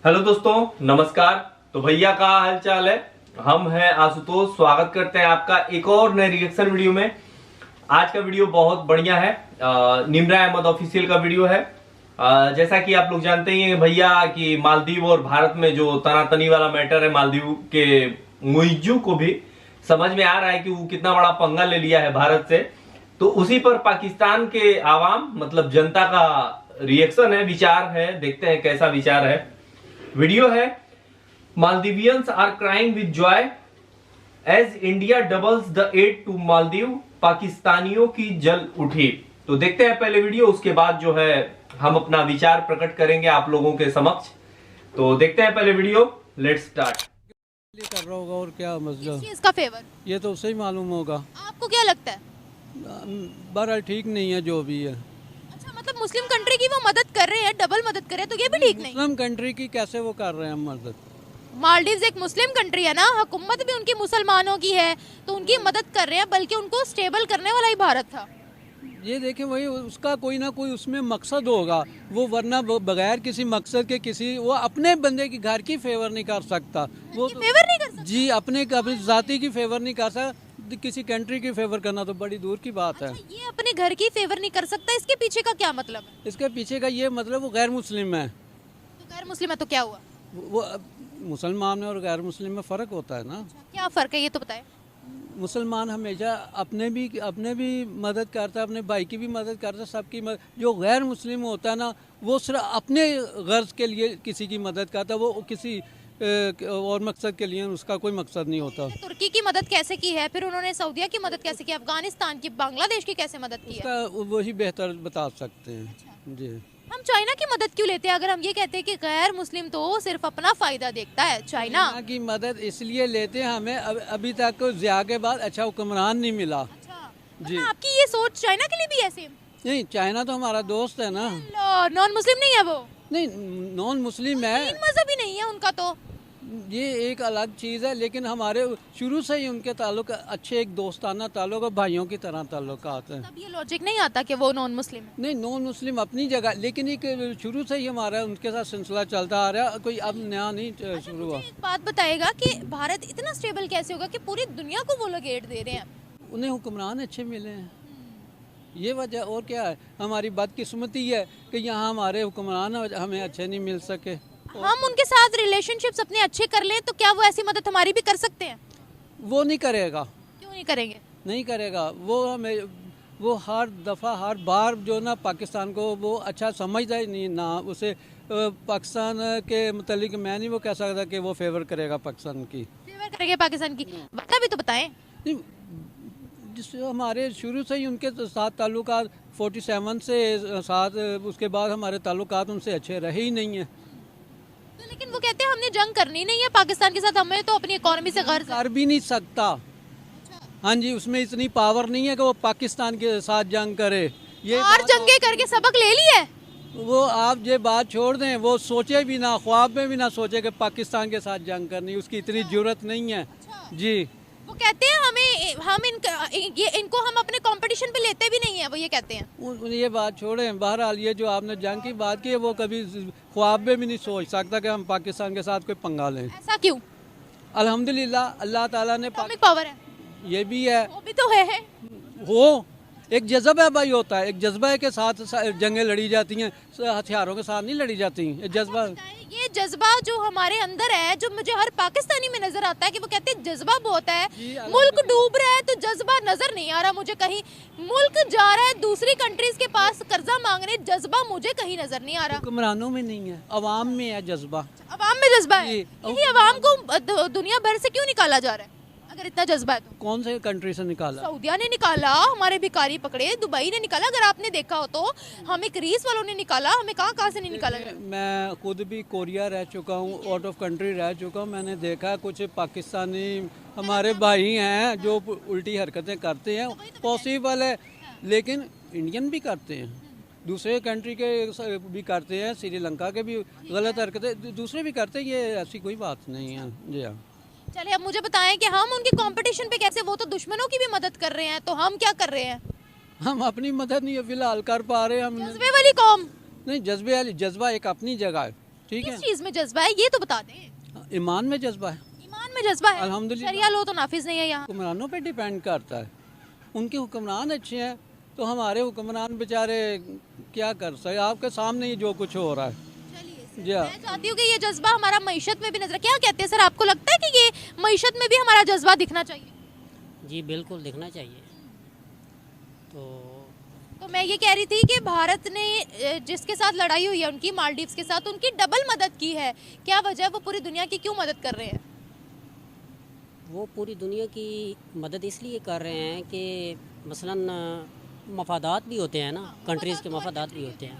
Hello दोस्तों, नमस्कार। तो भैया का हाल चाल है। हम हैं आशुतोष। स्वागत करते हैं आपका एक और नए रिएक्शन वीडियो में। आज का वीडियो बहुत बढ़िया है। निम्रा अहमद ऑफिशियल का वीडियो है। जैसा कि आप लोग जानते ही हैं भैया कि मालदीव और भारत में जो तनातनी वाला मैटर है, मालदीव के मुइज्जू को भी समझ में आ रहा है कि वो कितना बड़ा पंगा ले लिया है भारत से। तो उसी पर पाकिस्तान के आवाम मतलब जनता का रिएक्शन है, विचार है। देखते हैं कैसा विचार है। वीडियो है Maldivians are crying with joy as India doubles the aid to Maldives, पाकिस्तानियों की जल उठी। तो देखते हैं पहले वीडियो, उसके बाद जो है हम अपना विचार प्रकट करेंगे आप लोगों के समक्ष। तो देखते हैं पहले वीडियो, लेट्स स्टार्ट। कर रहा होगा और क्या मसला, किस चीज का फेवर? ये तो उसे ही मालूम होगा। आपको क्या लगता है? बहरहाल ठीक नहीं है जो भी है। अच्छा, मतलब मुस्लिम कंट्री की वो मदद कर रहे हैं, डबल मदद कर रहे हैं, तो ये भी ठीक नहीं। मुस्लिम कंट्री की कैसे वो कर रहे हैं मदद? मालदीव्स एक मुस्लिम कंट्री है ना, हुकूमत भी उनकी मुसलमानों की है, तो उनकी मदद कर रहे हैं। बल्कि उनको स्टेबल करने वाला ही भारत था। ये देखें, वही उसका कोई ना कोई उसमें मकसद होगा वो, वरना वो बगैर किसी मकसद के किसी वो अपने बंदे की घर की फेवर नहीं कर सकता। वो तो फेवर नहीं कर सकते। जी अपने जाति की फेवर नहीं कर सकता, किसी कंट्री की फेवर करना तो बड़ी दूर की बात है। ये अपने घर की फेवर नहीं कर सकता, इसके पीछे का क्या मतलब है? इसके पीछे का ये मतलब वो गैर मुस्लिम है। तो गैर मुस्लिम है तो क्या हुआ? वो मुसलमान में और गैर मुस्लिम में फ़र्क होता है ना। क्या फर्क है ये तो बताएं। मुसलमान हमेशा अपने भी मदद करता है, अपने भाई की भी मदद करता है, सबकी मदद। जो गैर मुस्लिम होता है ना, वो सिर्फ अपने गर्ज के लिए किसी की मदद करता है, वो किसी और मकसद के लिए उसका कोई मकसद नहीं होता। तुर्की की मदद कैसे की है, फिर उन्होंने सऊदीया की मदद कैसे की, अफगानिस्तान की, बांग्लादेश की कैसे मदद की है? उसका वही बेहतर बता सकते हैं। जी हम चाइना की मदद क्यों लेते हैं अगर हम ये कहते हैं कि गैर मुस्लिम तो सिर्फ अपना फायदा देखता है? चाइना की मदद इसलिए लेते हैं, हमें अभी तक ज़िया के बाद अच्छा हुक्मरान नहीं मिला। अच्छा, जी आपकी ये सोच चाइना के लिए भी है सेम? नहीं, चाइना तो हमारा दोस्त है ना। नॉन मुस्लिम नहीं है वो? नहीं, नॉन मुस्लिम है, मजहब ही नहीं है उनका तो। ये एक अलग चीज़ है, लेकिन हमारे शुरू से ही उनके ताल्लुक अच्छे, एक दोस्ताना ताल्लुक और भाइयों की तरह ताल्लुकात हैं। तब ये लॉजिक नहीं आता कि वो नॉन मुस्लिम है। नहीं, नॉन मुस्लिम अपनी जगह, लेकिन एक शुरू से ही हमारा उनके साथ सिलसिला चलता आ रहा, कोई अब नया नहीं शुरू हुआ। एक बात बताएगा कि भारत इतना स्टेबल कैसे होगा कि पूरी दुनिया को वो लोग एड दे रहे हैं? उन्हें हुक्मरान अच्छे मिले हैं, ये वजह। और क्या है, हमारी बदकिस्मती है कि यहाँ हमारे हुक्मरान हमें अच्छे नहीं मिल सके। हम उनके साथ रिलेशनशिप्स अपने अच्छे कर लें तो क्या वो ऐसी मदद हमारी भी कर सकते हैं? वो नहीं करेगा। क्यों नहीं करेंगे? नहीं करेगा वो। हमें वो हर दफ़ा हर बार जो ना पाकिस्तान को वो अच्छा समझता ही नहीं ना। उसे पाकिस्तान के मतलब मैं नहीं वो कह सकता कि वो फेवर करेगा पाकिस्तान की। फेवर करेंगे पाकिस्तान की? वजह भी तो बताएं। नहीं, जिस हमारे शुरू से ही उनके साथ ताल्लुकात 47 से साथ, उसके बाद हमारे ताल्लुकात उनसे अच्छे रहे ही नहीं हैं। तो लेकिन वो कहते हैं हमने जंग करनी नहीं है पाकिस्तान के साथ, हमें तो अपनी इकोनॉमी से गर्ज है। कर भी नहीं सकता। हाँ जी, उसमें इतनी पावर नहीं है कि वो पाकिस्तान के साथ जंग करे। ये और जंगे करके सबक ले ली है। वो आप ये बात छोड़ दें, वो सोचे भी ना, ख्वाब में भी ना सोचे कि पाकिस्तान के साथ जंग करनी, उसकी इतनी जरूरत नहीं है। जी वो कहते हैं इनको हम अपने कंपटीशन पे लेते भी नहीं है, वो ये कहते हैं। ये बात छोड़ें। बहरहाल ये जो आपने जंग की बात की है, वो कभी ख्वाब में भी नहीं सोच सकता कि हम पाकिस्तान के साथ कोई पंगा लें। ऐसा क्यों? अल्हम्दुलिल्लाह अल्लाह ताला ने पावर है, ये भी है, वो भी तो है। हो एक जज्बा भाई होता है, एक जज्बा के साथ जंगें लड़ी जाती हैं, हथियारों के साथ नहीं लड़ी जाती। एक जज्बा, ये जज्बा जो हमारे अंदर है, जो मुझे हर पाकिस्तानी में नजर आता है कि वो कहते हैं जज्बा बहुत है। मुल्क डूब रहा है तो जज्बा नजर नहीं आ रहा मुझे कहीं। मुल्क जा रहा है दूसरी कंट्रीज के पास कर्जा मांगने, जज्बा मुझे कहीं नजर नहीं आ रहा। हुक्मरानों में नहीं है, अवाम में है जज्बा। अवाम में जज्बा है, यही अवाम को दुनिया भर से क्यों निकाला जा रहा है अगर इतना जज्बा है तो? कौन से कंट्री से निकाला? सऊदिया ने निकाला, हमारे भिखारी पकड़े, दुबई ने निकाला, अगर आपने देखा हो तो। हमें ग्रीस वालों ने निकाला, हमें कहाँ कहाँ से नहीं निकाला। मैं खुद भी कोरिया रह चुका हूँ, आउट ऑफ कंट्री रह चुका हूँ। मैंने देखा कुछ पाकिस्तानी हमारे भाई हैं जो उल्टी हरकतें करते हैं, पॉसिबल है, लेकिन इंडियन भी करते हैं, दूसरे कंट्री के भी करते हैं, श्रीलंका के भी गलत हरकतें दूसरे भी करते हैं, ये ऐसी कोई बात नहीं है। जी हाँ, चलिए अब मुझे बताएं कि हम उनकी कंपटीशन पे कैसे, वो तो दुश्मनों की भी मदद कर रहे हैं, तो हम क्या कर रहे हैं? हम अपनी मदद नहीं फिलहाल कर पा रहे। हम जज्बे वाली कौम नहीं, जज्बे वाली जज्बा एक अपनी जगह है, ठीक है। किस चीज में जज्बा है ये तो बता दें। ईमान में जज्बा है, ईमान में जज्बा है। अल्हम्दुलिल्लाह। शरिया लो तो नाफिज नहीं है यहाँ। हुक्मरानों पे डिपेंड करता है। उनके हुक्मरान अच्छे हैं तो हमारे हुक्मरान बेचारे क्या कर सकते, आपके सामने ही जो कुछ हो रहा है। चलिए जी हाँ। मैं चाहती हूँ कि ये जज्बा हमारा मईशत में भी नजर, क्या कहते हैं सर, आपको लगता है कि ये मईशत में भी हमारा जज्बा दिखना चाहिए? जी बिल्कुल दिखना चाहिए। तो मैं ये कह रही थी कि भारत ने जिसके साथ लड़ाई हुई है उनकी, मालदीव्स के साथ, उनकी डबल मदद की है। क्या वजह है, वो पूरी दुनिया की क्यों मदद कर रहे हैं? वो पूरी दुनिया की मदद इसलिए कर रहे हैं कि मसलन मफादात भी होते हैं ना, कंट्रीज़ के मफादात भी होते हैं,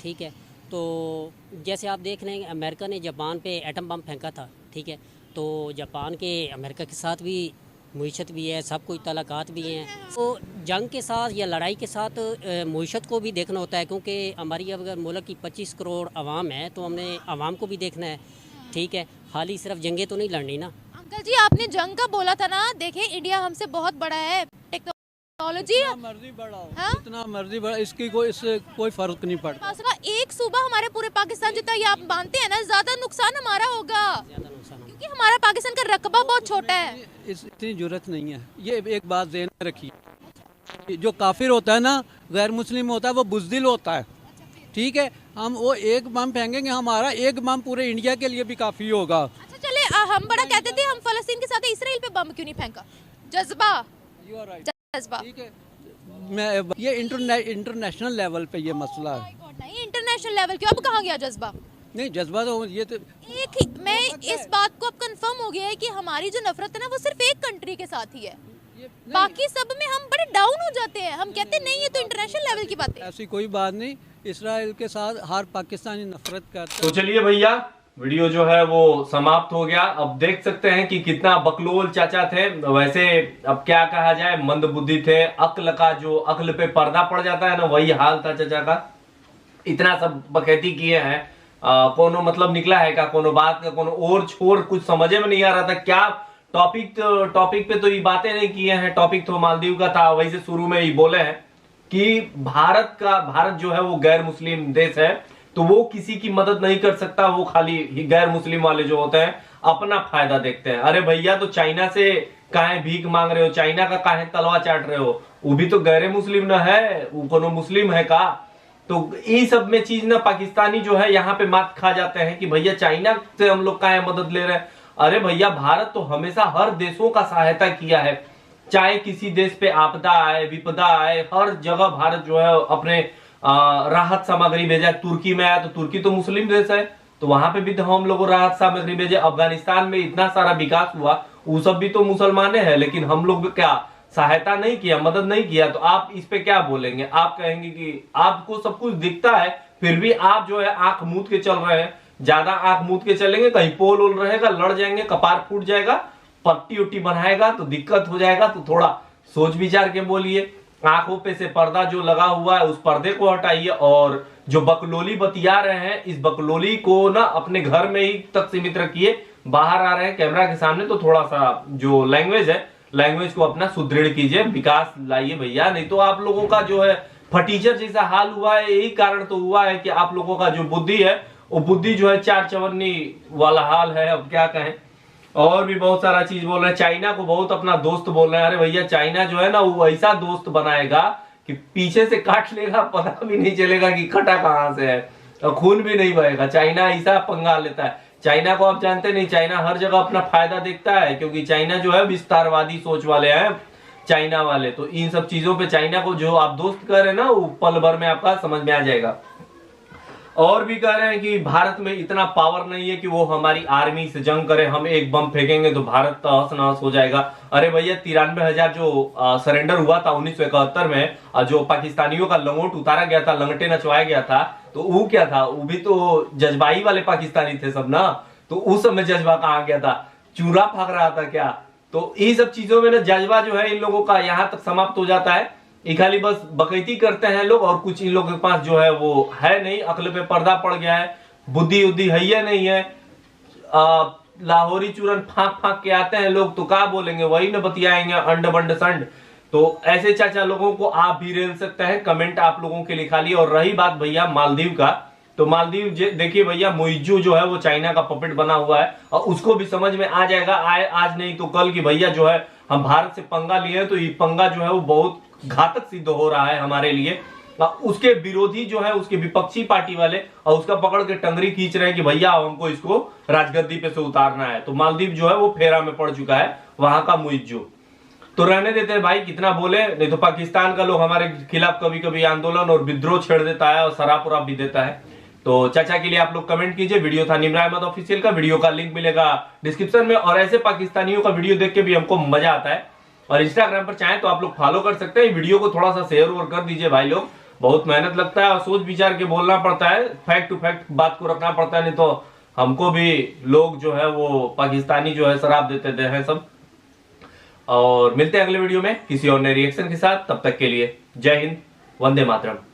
ठीक है। तो जैसे आप देख लें, अमेरिका ने जापान पे एटम बम फेंका था, ठीक है। तो जापान के अमेरिका के साथ भी मुईशत भी है, सब कुछ तलाक़ात भी हैं। तो जंग के साथ या लड़ाई के साथ मुईशत को भी देखना होता है, क्योंकि हमारी अगर मुल्क की 25 करोड़ आवाम है तो हमने आवाम को भी देखना है, ठीक है। खाली सिर्फ जंगें तो नहीं लड़नी ना। अंकल जी आपने जंग का बोला था ना, देखिए इंडिया हमसे बहुत बड़ा है, टेक्नोलॉजी जितना मर्जी बढ़ाओ, हाँ? जितना मर्जी बढ़ा, इससे कोई फर्क नहीं पड़ता। एक सूबा हमारे पूरे पाकिस्तान जितना, ये आप मानते हैं ना, ज्यादा नुकसान हमारा होगा ज़्यादा नुकसान होगा। क्योंकि हमारा पाकिस्तान का रकबा बहुत छोटा है। इतनी जरूरत नहीं है। ये एक बात ध्यान में रखिए, जो काफिर होता है ना, गैर मुस्लिम होता है, वो बुज़दिल होता है, ठीक है। हम वो एक बम फेंकेंगे, हमारा एक बम पूरे इंडिया के लिए भी काफ़ी होगा। अच्छा चले, हम बड़ा कहते थे हम फलस्तीन के साथ इसराइल पे बम क्यों नहीं फेंका? जज्बा, जज्बा, ठीक है। मैं ये इंटरनेशनल लेवल पे ये मसला है। नहीं इंटरनेशनल लेवल क्यों, अब कहाँ गया जज्बा? नहीं, जज्बा तो ये तो एक ही, मैं इस बात को अब कंफर्म हो गया है कि हमारी जो नफरत है ना, वो सिर्फ एक कंट्री के साथ ही है। बाकी सब में हम बड़े डाउन हो जाते हैं, हम कहते हैं नहीं ये तो इंटरनेशनल लेवल की बात है। ऐसी कोई बात नहीं, इसराइल के साथ हर पाकिस्तानी नफरत करता है। तो चलिए भैया, वीडियो जो है वो समाप्त हो गया। अब देख सकते हैं कि कितना बकलोल चाचा थे। वैसे अब क्या कहा जाए, मंदबुद्धि थे, अक्ल का जो अक्ल पे पर्दा पड़ जाता है ना, वही हाल था चाचा का। इतना सब बकैती किए हैं, कोनो मतलब निकला है का, कोनो बात का कोनो और छोड़ कुछ समझे में नहीं आ रहा था क्या टॉपिक पे तो ये बातें नहीं किए हैं। टॉपिक तो मालदीव का था, वैसे शुरू में ही बोले हैं कि भारत जो है वो गैर मुस्लिम देश है, तो वो किसी की मदद नहीं कर सकता। वो खाली गैर मुस्लिम वाले जो होते हैं अपना फायदा देखते हैं। अरे भैया, तो चाइना से काहे भीख मांग रहे हो, चाइना का काहे तलवा चाट रहे हो? वो भी तो गैर मुस्लिम ना है, वो कोनो मुस्लिम है का? तो इन सब में चीज ना पाकिस्तानी जो है यहाँ पे मात खा जाते हैं कि भैया चाइना से हम लोग काहे मदद ले रहे हैं। अरे भैया, भारत तो हमेशा हर देशों का सहायता किया है, चाहे किसी देश पे आपदा आए, विपदा आए, हर जगह भारत जो है अपने राहत सामग्री भेजा। तुर्की में आया तो तुर्की तो मुस्लिम देश है, तो वहां पे भी तो हम लोग राहत सामग्री भेजे। अफगानिस्तान में इतना सारा विकास हुआ, वो सब भी तो मुसलमान है, लेकिन हम लोग क्या सहायता नहीं किया, मदद नहीं किया। तो आप इस पे क्या बोलेंगे? आप कहेंगे कि आपको सब कुछ दिखता है, फिर भी आप जो है आंख मूंद के चल रहे हैं। ज्यादा आंख मूंद के चलेंगे, कहीं पोल ओल रहेगा, लड़ जाएंगे, कपार फूट जाएगा, पट्टी उट्टी बनाएगा तो दिक्कत हो जाएगा। तो थोड़ा सोच विचार के बोलिए। आंखों पे से पर्दा जो लगा हुआ है उस पर्दे को हटाइए, और जो बकलोली बतिया रहे हैं इस बकलोली को ना अपने घर में ही तक सीमित रखिए। बाहर आ रहे हैं कैमरा के सामने तो थोड़ा सा जो लैंग्वेज है, लैंग्वेज को अपना सुदृढ़ कीजिए, विकास लाइए भैया। नहीं तो आप लोगों का जो है फटीचर जैसा हाल हुआ है, यही कारण तो हुआ है कि आप लोगों का जो बुद्धि है वो बुद्धि जो है चार चवन्नी वाला हाल है। अब क्या कहें, और भी बहुत सारा चीज बोल रहे हैं। चाइना को बहुत अपना दोस्त बोल रहे हैं। अरे भैया, चाइना जो है ना वो ऐसा दोस्त बनाएगा कि पीछे से काट लेगा, पता भी नहीं चलेगा कि कटा कहां से है, और खून भी नहीं बहेगा। चाइना ऐसा पंगा लेता है। चाइना को आप जानते नहीं, चाइना हर जगह अपना फायदा देखता है, क्योंकि चाइना जो है विस्तारवादी सोच वाले हैं चाइना वाले। तो इन सब चीजों पे चाइना को जो आप दोस्त कह रहे हैं ना, वो पल भर में आपका समझ में आ जाएगा। और भी कह रहे हैं कि भारत में इतना पावर नहीं है कि वो हमारी आर्मी से जंग करे, हम एक बम फेंकेंगे तो भारत तहस नहस हो जाएगा। अरे भैया, 93,000 जो सरेंडर हुआ था 1971 में, जो पाकिस्तानियों का लंगोट उतारा गया था, लंगटे नचवाया गया था, तो वो क्या था? वो भी तो जज्बाई वाले पाकिस्तानी थे सब ना। तो उस समय जज्बा कहाँ गया था? चूरा फाक रहा था क्या? तो ये सब चीजों में ना जज्बा जो है इन लोगों का यहाँ तक समाप्त हो जाता है। ये खाली बस बकैती करते हैं लोग, और कुछ इन लोगों के पास जो है वो है नहीं, अक्ल पे पर्दा पड़ गया है, बुद्धि उद्धि है या नहीं है। लाहौरी चूरन फांक फांक के आते हैं लोग, तो क्या बोलेंगे, वही न बतियाएंगे अंड बंड संड। तो ऐसे चाचा लोगों को आप भी रेल सकते हैं, कमेंट आप लोगों के लिखा लिए। और रही बात भैया मालदीव का, तो मालदीव देखिए भैया, मुइज्जू जो है वो चाइना का पपेट बना हुआ है, और उसको भी समझ में आ जाएगा आज नहीं तो कल, कि भैया जो है हम भारत से पंगा लिए हैं तो ये पंगा जो है वो बहुत घातक सिद्ध हो रहा है हमारे लिए। उसके विरोधी जो है, उसके विपक्षी पार्टी वाले और उसका पकड़ के टंगरी खींच रहे हैं कि भैया हमको इसको राजगद्दी पे से उतारना है। तो मालदीव जो है वो फेरा में पड़ चुका है वहां का मुइज्जू। तो रहने देते हैं भाई, कितना बोले, नहीं तो पाकिस्तान का लोग हमारे खिलाफ कभी कभी आंदोलन और विद्रोह छेड़ देता है और शराब उराब भी देता है। तो चाचा के लिए आप लोग कमेंट कीजिए। वीडियो था निम्रा अहमद ऑफिशियल का, वीडियो का लिंक मिलेगा डिस्क्रिप्शन में। और ऐसे पाकिस्तानियों का वीडियो देख के भी हमको मजा आता है। और इंस्टाग्राम पर चाहें तो आप लोग फॉलो कर सकते हैं। वीडियो को थोड़ा सा शेयर और कर दीजिए भाई लोग, बहुत मेहनत लगता है और सोच विचार के बोलना पड़ता है, फैक्ट टू फैक्ट बात को रखना पड़ता है, नहीं तो हमको भी लोग जो है वो पाकिस्तानी जो है शराब देते हैं सब। और मिलते हैं अगले वीडियो में किसी और नए रिएक्शन के साथ, तब तक के लिए जय हिंद, वंदे मातरम।